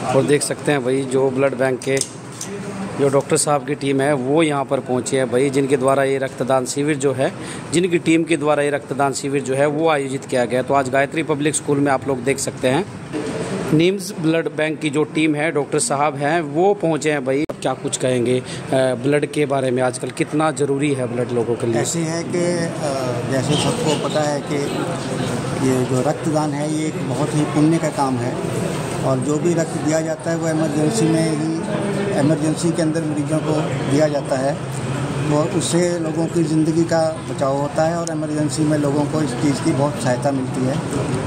और देख सकते हैं भाई जो ब्लड बैंक के जो डॉक्टर साहब की टीम है वो यहाँ पर पहुँची है भाई, जिनके द्वारा ये रक्तदान शिविर जो है, जिनकी टीम के द्वारा ये रक्तदान शिविर जो है वो आयोजित किया गया। तो आज गायत्री पब्लिक स्कूल में आप लोग देख सकते हैं नीम्स ब्लड बैंक की जो टीम है, डॉक्टर साहब हैं वो पहुँचे हैं भाई। क्या कुछ कहेंगे ब्लड के बारे में, आजकल कितना ज़रूरी है ब्लड लोगों के लिए? ऐसे है कि जैसे सबको पता है कि ये जो रक्तदान है ये एक बहुत ही पुण्य का काम है, और जो भी रक्त दिया जाता है वो इमरजेंसी में ही, इमरजेंसी के अंदर मरीजों को दिया जाता है, तो उससे लोगों की ज़िंदगी का बचाव होता है और इमरजेंसी में लोगों को इस चीज़ की बहुत सहायता मिलती है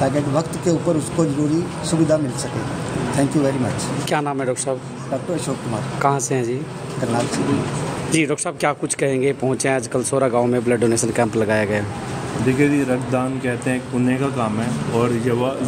ताकि वक्त के ऊपर उसको ज़रूरी सुविधा मिल सके। Thank you very much. क्या नाम है डॉक्टर साहब? डॉक्टर अशोक कुमार। कहाँ से हैं जी? करनाल से। जी डॉक्टर साहब क्या कुछ कहेंगे, पहुँचे हैं आज कलसोरा गाँव में ब्लड डोनेशन कैंप लगाया गया? देखिए जी, रक्तदान कहते हैं एक पुण्य का काम है और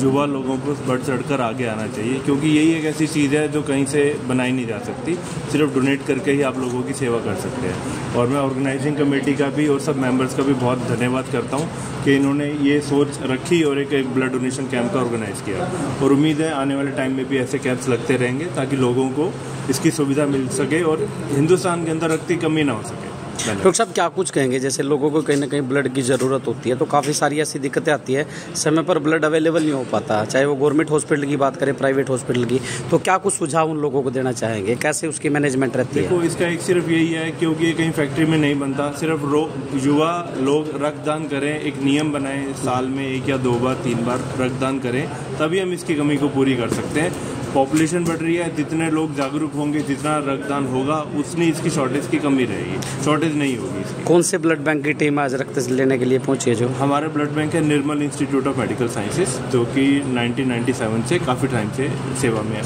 युवा लोगों को बढ़ चढ़कर आगे आना चाहिए, क्योंकि यही एक ऐसी चीज़ है जो कहीं से बनाई नहीं जा सकती, सिर्फ डोनेट करके ही आप लोगों की सेवा कर सकते हैं। और मैं ऑर्गेनाइजिंग कमेटी का भी और सब मेंबर्स का भी बहुत धन्यवाद करता हूं कि इन्होंने ये सोच रखी और एक ब्लड डोनेशन कैंप का ऑर्गेनाइज़ किया, और उम्मीद है आने वाले टाइम में भी ऐसे कैंप्स लगते रहेंगे ताकि लोगों को इसकी सुविधा मिल सके और हिंदुस्तान के अंदर रक्त की कमी ना हो सके। डॉक्टर साहब क्या कुछ कहेंगे, जैसे लोगों को कहीं ना कहीं ब्लड की ज़रूरत होती है तो काफ़ी सारी ऐसी दिक्कतें आती है, समय पर ब्लड अवेलेबल नहीं हो पाता, चाहे वो गवर्नमेंट हॉस्पिटल की बात करें, प्राइवेट हॉस्पिटल की, तो क्या कुछ सुझाव उन लोगों को देना चाहेंगे, कैसे उसकी मैनेजमेंट रहती है? देखो, इसका एक सिर्फ यही है, क्योंकि ये कहीं फैक्ट्री में नहीं बनता, सिर्फ युवा लोग रक्तदान करें, एक नियम बनाएं, साल में 1 या 2 बार 3 बार रक्तदान करें, तभी हम इसकी कमी को पूरी कर सकते हैं। पॉपुलेशन बढ़ रही है, जितने लोग जागरूक होंगे, जितना रक्तदान होगा, उतनी इसकी शॉर्टेज की कमी रहेगी, शॉर्टेज नहीं होगी इसकी। कौन से ब्लड बैंक की टीम आज रक्त लेने के लिए पहुंची है? जो हमारा ब्लड बैंक है निर्मल इंस्टीट्यूट ऑफ मेडिकल साइंसेज, जो कि 1997 से काफ़ी टाइम से सेवा में है।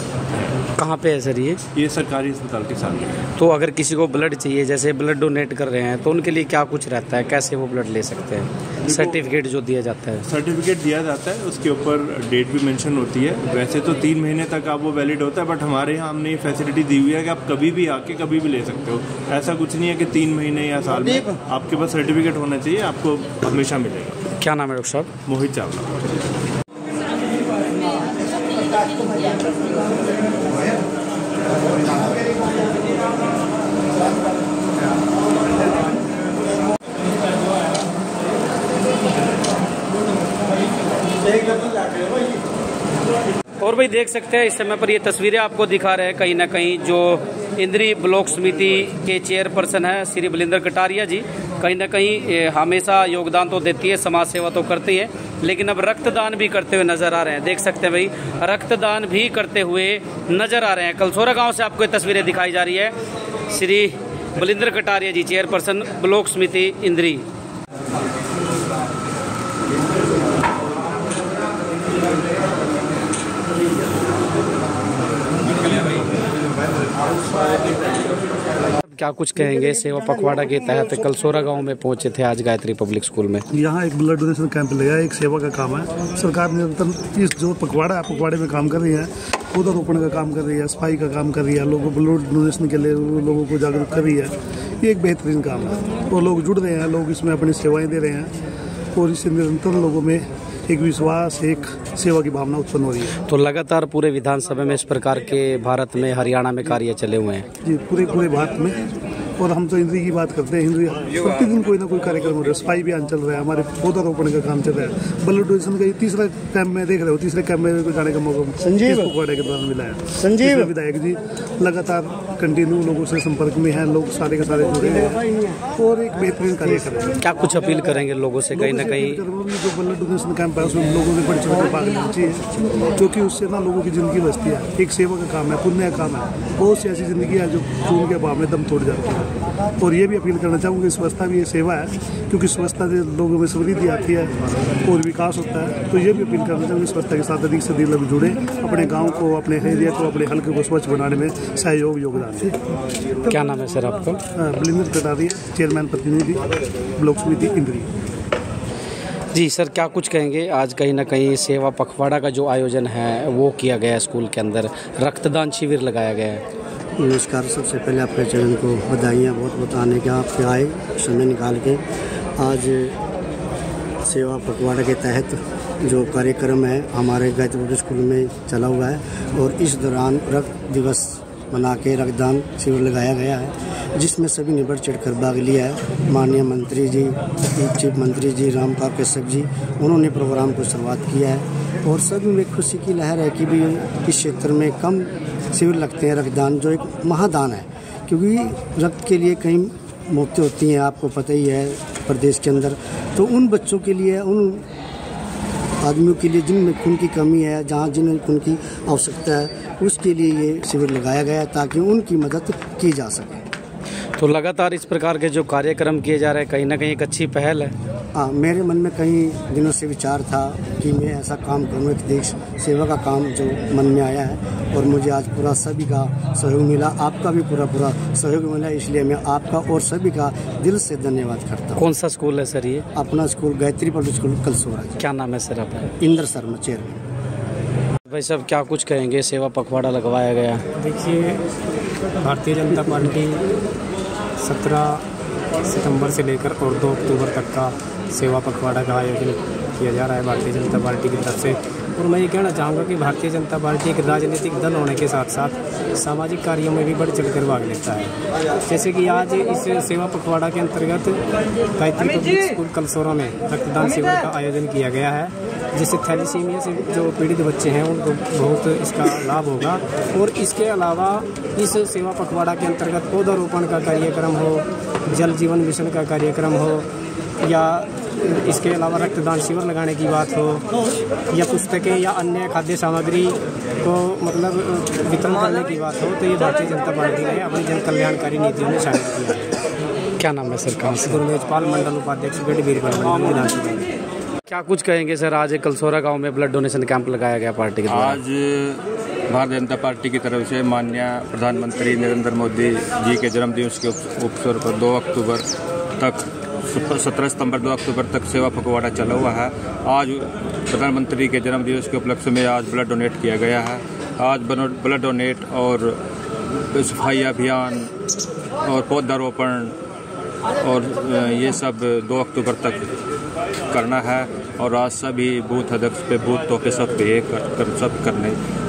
कहाँ पे है सर ये सरकारी अस्पताल के सामने है। तो अगर किसी को ब्लड चाहिए, जैसे ब्लड डोनेट कर रहे हैं, तो उनके लिए क्या कुछ रहता है, कैसे वो ब्लड ले सकते हैं? सर्टिफिकेट जो दिया जाता है? सर्टिफिकेट दिया जाता है, उसके ऊपर डेट भी मेंशन होती है। वैसे तो 3 महीने तक आप वो वैलिड होता है, बट हमारे यहाँ हमने ये फैसिलिटी दी हुई है कि आप कभी भी आके कभी भी ले सकते हो। ऐसा कुछ नहीं है कि 3 महीने या साल में, आपके पास सर्टिफिकेट होना चाहिए, आपको हमेशा मिलेगा। क्या नाम है डॉक्टर साहब? मोहित चावला। और भाई देख सकते हैं इस समय पर ये तस्वीरें आपको दिखा रहे हैं, कहीं ना कहीं जो इंद्री ब्लॉक समिति के चेयरपर्सन है श्री बलिंदर कटारिया जी, कहीं ना कहीं हमेशा योगदान तो देती है, समाज सेवा तो करती है, लेकिन अब रक्तदान भी करते हुए नजर आ रहे हैं। देख सकते हैं भाई, रक्तदान भी करते हुए नजर आ रहे हैं। कलसोरा गांव से आपको ये तस्वीरें दिखाई जा रही है। श्री बलिंदर कटारिया जी, चेयरपर्सन ब्लॉक समिति इंद्री। क्या कुछ कहेंगे, सेवा पखवाड़ा के तहत कलसोरा गांव में पहुंचे थे आज गायत्री पब्लिक स्कूल में? यहाँ एक ब्लड डोनेशन कैंप लगा, एक सेवा का काम है। सरकार निरंतर इस जो पखवाड़ा है, पखवाड़े में काम कर रही है, पौधारोपण का काम कर रही है, सफाई का काम कर रही है, लोगों को ब्लड डोनेशन के लिए लोगों को जागरूक कर रही है। ये एक बेहतरीन काम है और लोग जुड़ रहे हैं, लोग इसमें अपनी सेवाएं दे रहे हैं और इससे निरंतर लोगों में एक विश्वास, एक सेवा की भावना उत्पन्न हो रही है। तो लगातार पूरे विधानसभा में इस प्रकार के भारत में, हरियाणा में कार्य चले हुए हैं जी, पूरे भारत में। और हम तो इंद्री की बात करते हैं, इंद्री प्रतिदिन कोई ना कोई कार्यक्रम हो रहा है, सफाई अभियान चल रहा है, हमारे पौधारोपण का काम चल रहा है, ब्लड डोनेशन का ये 3रा कैंप में देख रहे हो, 3रे कैंप में जाने का मौका संजीव पखवाड़े के दौरान मिला है। संजीव विधायक जी लगातार कंटिन्यू लोगों से संपर्क में हैं, लोग सारे के सारे जुड़े हैं और एक बेहतरीन कार्य कर रहे हैं। क्या कुछ अपील करेंगे लोगों से? कहीं ना कहीं जो ब्लड डोनेशन कैंप है उसमें लोगों ने बढ़ चढ़कर भाग लेना चाहिए, क्योंकि उससे ना लोगों की जिंदगी बचती है। एक सेवा का काम है, पुण्य का काम है। बहुत सी ऐसी जिंदगी है जो खून के अभाव में दम तोड़ जाती है। और ये भी अपील करना चाहूँगी, स्वच्छता भी ये सेवा है, क्योंकि स्वच्छता से लोगों में समृद्धि आती है और विकास होता है। तो ये भी अपील करना चाहूँगी, स्वच्छता के साथ अधिक से अधिक लोग जुड़े, अपने गाँव को, अपने एरिया को, अपने हल्के को स्वच्छ बनाने में सहयोग योगदान दें। क्या नाम है सर आपका? बलिंदर कटारिया, चेयरमैन प्रतिनिधि ब्लॉक समिति इंद्री। जी सर, क्या कुछ कहेंगे? आज कहीं ना कहीं सेवा पखवाड़ा का जो आयोजन है वो किया गया है, स्कूल के अंदर रक्तदान शिविर लगाया गया है। नमस्कार, सबसे पहले आपके चैनल को बधाइयाँ बहुत बहुत आने के, आपके आए समय निकाल के आज सेवा पखवाड़ा के तहत जो कार्यक्रम है हमारे गायत्री पब्लिक स्कूल में चला हुआ है और इस दौरान रक्त दिवस मना के रक्तदान शिविर लगाया गया है, जिसमें सभी ने बढ़ चढ़ कर भाग लिया है। माननीय मंत्री जी, चीफ मंत्री जी रामपाल कश्यप जी, उन्होंने प्रोग्राम को शुरुआत किया है और सभी में खुशी की लहर है कि भी इस क्षेत्र में कम शिविर लगते हैं रक्तदान, जो एक महादान है, क्योंकि रक्त के लिए कई मौतें होती हैं, आपको पता ही है प्रदेश के अंदर। तो उन बच्चों के लिए, उन आदमियों के लिए जिनमें खून की कमी है, जहाँ जिन्हें खून की आवश्यकता है, उसके लिए ये शिविर लगाया गया है ताकि उनकी मदद की जा सके। तो लगातार इस प्रकार के जो कार्यक्रम किए जा रहे हैं, कहीं ना कहीं एक अच्छी पहल है। हाँ, मेरे मन में कई दिनों से विचार था कि मैं ऐसा काम करूँ, एक देश सेवा का काम जो मन में आया है और मुझे आज पूरा सभी का सहयोग मिला, आपका भी पूरा सहयोग मिला, इसलिए मैं आपका और सभी का दिल से धन्यवाद करता हूँ। कौन सा स्कूल है सर ये? अपना school Gayatri public school Kalsora. क्या नाम है सर आपका? इंद्र शर्मा, चेयरमैन। भाई साहब, क्या कुछ कहेंगे? सेवा पखवाड़ा लगवाया गया। देखिए, भारतीय जनता पार्टी 17 सितंबर से लेकर और 2 अक्टूबर तक का सेवा पखवाड़ा का आयोजन किया जा रहा है भारतीय जनता पार्टी की तरफ से। और मैं ये कहना चाहूँगा कि भारतीय जनता पार्टी एक राजनीतिक दल होने के साथ साथ सामाजिक कार्यों में भी बढ़ चढ़कर भाग लेता है। जैसे कि आज इस सेवा पखवाड़ा के अंतर्गत गायत्री पब्लिक स्कूल कलसोरा में रक्तदान शिविर का आयोजन किया गया है, जिससे थैलीसीमिया से जो पीड़ित बच्चे हैं उनको बहुत इसका लाभ होगा। और इसके अलावा इस सेवा पखवाड़ा के अंतर्गत पौधारोपण का कार्यक्रम हो, जल जीवन मिशन का कार्यक्रम हो, या इसके अलावा रक्तदान शिविर लगाने की बात हो, या पुस्तकें या अन्य खाद्य सामग्री को मतलब वितरण करने की बात हो, तो ये भारतीय जनता पार्टी ने अपनी जन कल्याणकारी नीतियों में शामिल किया है। क्या नाम है सर? कहाँ से? गुरमेजपाल मंडल उपाध्यक्ष गढ़बीरपाल मंडल विधानसभा। क्या कुछ कहेंगे सर? आज कलसोरा गांव में ब्लड डोनेशन कैंप लगाया गया पार्टी के द्वारा। आज भारतीय जनता पार्टी की तरफ से माननीय प्रधानमंत्री नरेंद्र मोदी जी के जन्मदिवस के अवसर पर 2 अक्टूबर तक 17 सितंबर 2 अक्टूबर तक सेवा पखवाड़ा चला हुआ है। आज प्रधानमंत्री के जन्मदिवस के उपलक्ष्य में आज ब्लड डोनेट किया गया है। आज ब्लड डोनेट और सफाई अभियान और पौधारोपण और ये सब 2 अक्टूबर तक करना है। और आज सभी बूथ अध्यक्ष पे बूथ तो पे सब पे सब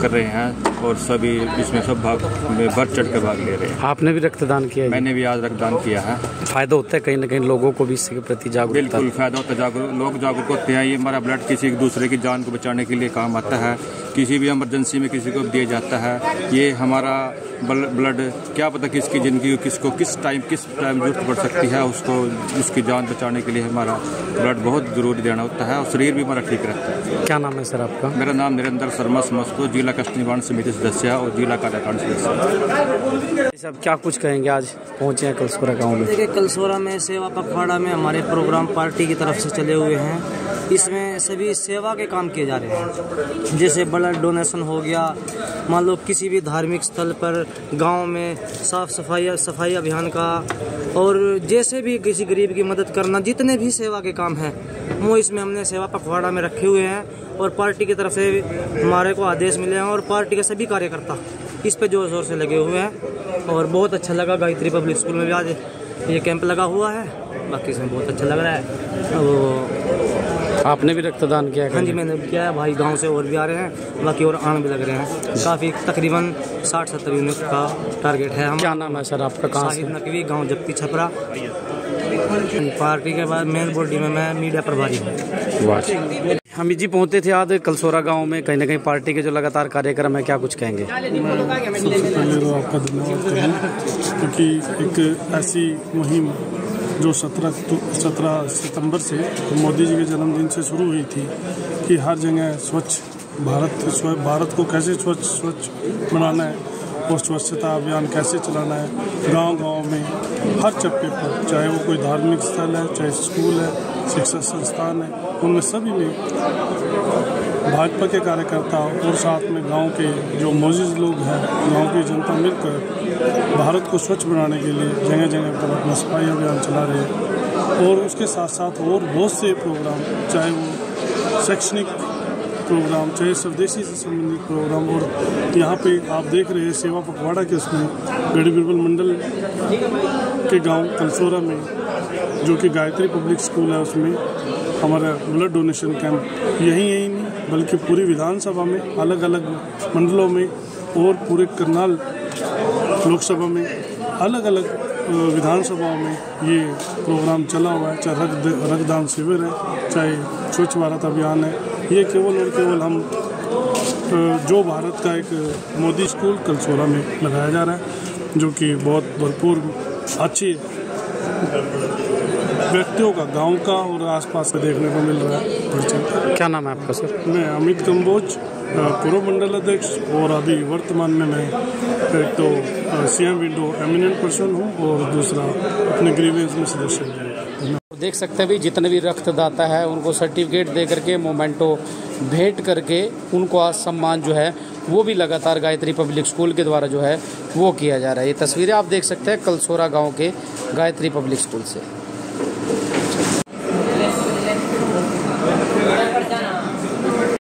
कर रहे हैं और सभी इसमें सब भाग में बढ़ चढ़ कर भाग ले रहे हैं। आपने भी रक्तदान किया है? मैंने भी आज रक्तदान किया है। फायदा होता है कहीं ना कहीं लोगों को भी इसके प्रति जागरूक? बिल्कुल फायदा होता है, लोग जागरूक होते हैं। ये हमारा ब्लड किसी दूसरे की जान को बचाने के लिए काम आता है, किसी भी इमरजेंसी में किसी को दिया जाता है। ये हमारा ब्लड क्या पता किसकी ज़िंदगी किसको किस टाइम जरूरत पड़ सकती है, उसको उसकी जान बचाने के लिए हमारा ब्लड बहुत जरूरी देना होता है और शरीर भी हमारा ठीक रहता है। क्या नाम है सर आपका? मेरा नाम नरेंद्र शर्मा समस्तपुर, जिला कष्ट निवारण समिति सदस्य और जिला कार्यकारिणी सदस्य। सब क्या कुछ कहेंगे? आज पहुँचे हैं कलसोरा गाँव में। देखिए, कलसोरा में सेवा पखवाड़ा में हमारे प्रोग्राम पार्टी की तरफ से चले हुए हैं। इसमें सभी सेवा के काम किए जा रहे हैं, जैसे ब्लड डोनेशन हो गया, मान लो किसी भी धार्मिक स्थल पर गांव में साफ सफाई अभियान का, और जैसे भी किसी गरीब की मदद करना, जितने भी सेवा के काम हैं वो इसमें हमने सेवा पखवाड़ा में रखे हुए हैं। और पार्टी की तरफ से हमारे को आदेश मिले हैं और पार्टी के सभी कार्यकर्ता इस पे जोर शोर से लगे हुए हैं। और बहुत अच्छा लगा, गायत्री पब्लिक स्कूल में भी आज ये कैंप लगा हुआ है, बाकी इसमें बहुत अच्छा लग रहा है। आपने भी रक्तदान किया है? हाँ जी, मैंने भी किया है। भाई गांव से और भी आ रहे हैं, बाकी और आने भी लग रहे हैं। काफ़ी तकरीबन 60-70 यूनिट का टारगेट है। हम क्या नाम है सर आपका? कहाँ से? शाहिद नकवी, गांव जप्ती छपरा। पार्टी के बाद मेन बॉडी में मैं मीडिया प्रभारी हूँ। हम जी पहुँचे थे आज कलसोरा गांव में, कहीं ना कहीं पार्टी के जो लगातार कार्यक्रम है, क्या कुछ कहेंगे? सबसे पहले तो आपका धन्यवाद करूँ, क्योंकि एक ऐसी मुहिम जो 17 सितंबर से मोदी जी के जन्मदिन से शुरू हुई थी कि हर जगह स्वच्छ भारत को कैसे स्वच्छ बनाना है और स्वच्छता अभियान कैसे चलाना है गांव-गांव में, हर चप्पे पर, चाहे वो कोई धार्मिक स्थल है, चाहे स्कूल है, शिक्षा संस्थान है, उनमें सभी में भाजपा के कार्यकर्ता और साथ में गांव के जो मौजूद लोग हैं, गांव की जनता मिलकर भारत को स्वच्छ बनाने के लिए जगह जगह पर अपना सफाई अभियान चला रहे हैं। और उसके साथ साथ और बहुत से प्रोग्राम, चाहे वो शैक्षणिक प्रोग्राम, चाहे स्वदेशी से संबंधित प्रोग्राम, और यहाँ पे आप देख रहे हैं सेवा पखवाड़ा के उसमें गढ़बीरपाल मंडल के गांव कलसोरा में, जो कि गायत्री पब्लिक स्कूल है, उसमें हमारा ब्लड डोनेशन कैंप यहीं नहीं बल्कि पूरी विधानसभा में, अलग अलग मंडलों में और पूरे करनाल लोकसभा में, अलग अलग विधानसभाओं में ये प्रोग्राम चला हुआ है। चाहे रक्तदान शिविर है, चाहे स्वच्छ भारत अभियान है, ये केवल और केवल हम जो भारत का एक मोदी स्कूल कलसोरा में लगाया जा रहा है, जो कि बहुत भरपूर अच्छी व्यक्तियों का, गांव का और आसपास से देखने को मिल रहा है। क्या नाम है आपका सर? मैं अमित कंबोज, पूर्व मंडल अध्यक्ष, और अभी वर्तमान में मैं एक तो सीएम विंडो एमिनेंट पर्सन हूँ और दूसरा अपने ग्रीवेंस में सदस्य हूँ। देख सकते हैं भी जितने भी रक्तदाता है उनको सर्टिफिकेट दे करके, मोमेंटो भेंट करके उनको आज सम्मान जो है वो भी लगातार गायत्री पब्लिक स्कूल के द्वारा जो है वो किया जा रहा है। ये तस्वीरें आप देख सकते हैं कलसोरा गांव के गायत्री पब्लिक स्कूल से।